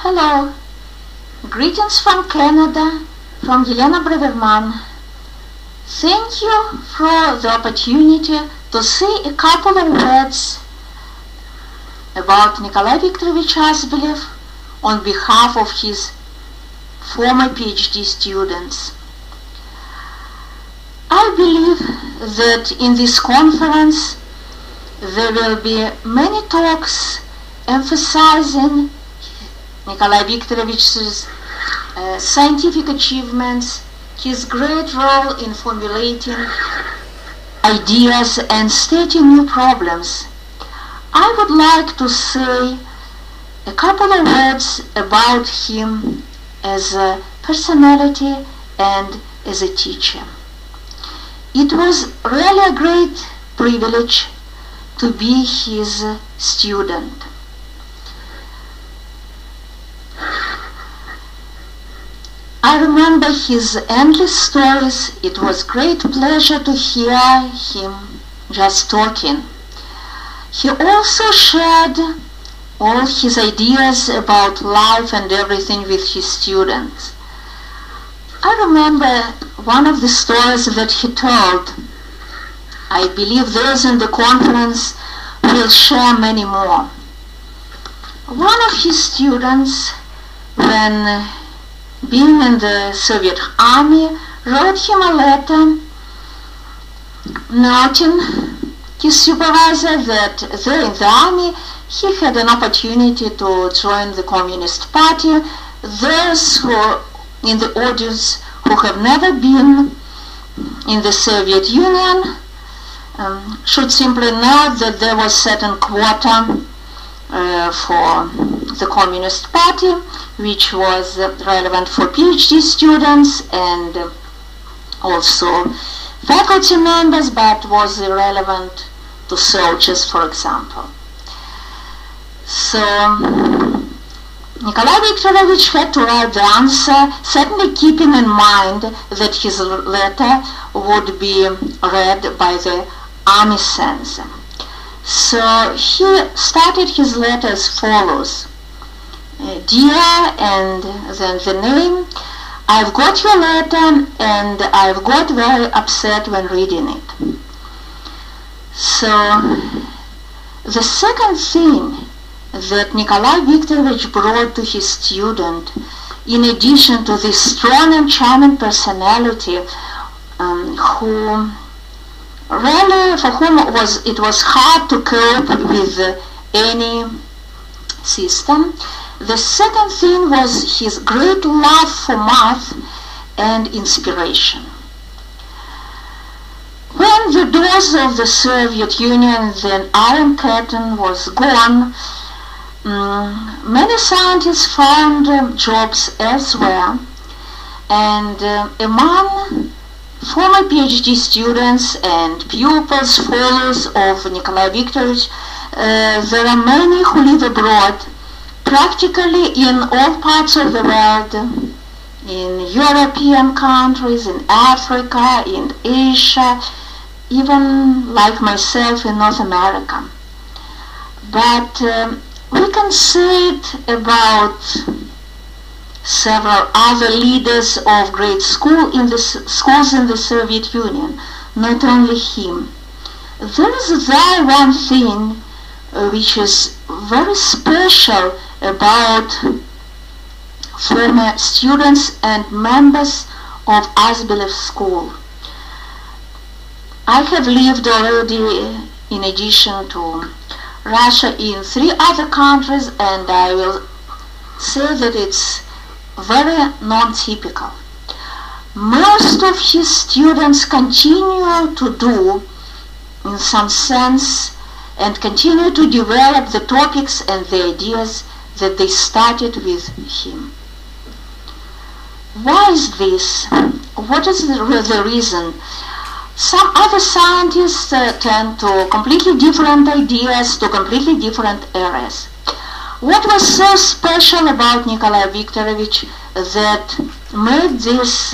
Hello, greetings from Canada, from Elena Braverman. Thank you for the opportunity to say a couple of words about Nikolai Viktorovich Azbelev on behalf of his former PhD students. I believe that in this conference there will be many talks emphasizing Nikolai Viktorovich's scientific achievements, his great role in formulating ideas and stating new problems. I would like to say a couple of words about him as a personality and as a teacher. It was really a great privilege to be his student. I remember his endless stories. It was great pleasure to hear him just talking. He also shared all his ideas about life and everything with his students. I remember one of the stories that he told. I believe those in the conference will share many more. One of his students, when being in the Soviet army, wrote him a letter noting his supervisor that there in the army he had an opportunity to join the Communist Party. Those who in the audience who have never been in the Soviet Union should simply know that there was certain quota for the Communist Party, which was relevant for PhD students and also faculty members, but was irrelevant to soldiers, for example. So Nikolai Viktorovich had to write the answer, certainly keeping in mind that his letter would be read by the army censor. So he started his letter as follows. Dear, and then the name. I've got your letter and I've got very upset when reading it. So the second thing that Nikolai Viktorovich brought to his student, in addition to this strong and charming personality, who really, for whom it was hard to cope with any system. The second thing was his great love for math and inspiration. When the doors of the Soviet Union, the Iron Curtain, was gone, many scientists found jobs elsewhere, and among former PhD students and pupils, followers of Nikolai Viktorovich, there are many who live abroad, practically in all parts of the world, in European countries, in Africa, in Asia, even like myself in North America. But we can say it about several other leaders of great schools in the Soviet Union, not only him. There is there one thing which is very special about former students and members of Azbelev School. I have lived already, in addition to Russia, in 3 other countries, and I will say that it's very non-typical. Most of his students continue to do, in some sense, and continue to develop the topics and the ideas that they started with him. Why is this? What is the reason? Some other scientists tend to completely different ideas, to completely different areas. What was so special about Nikolai Viktorovich that made this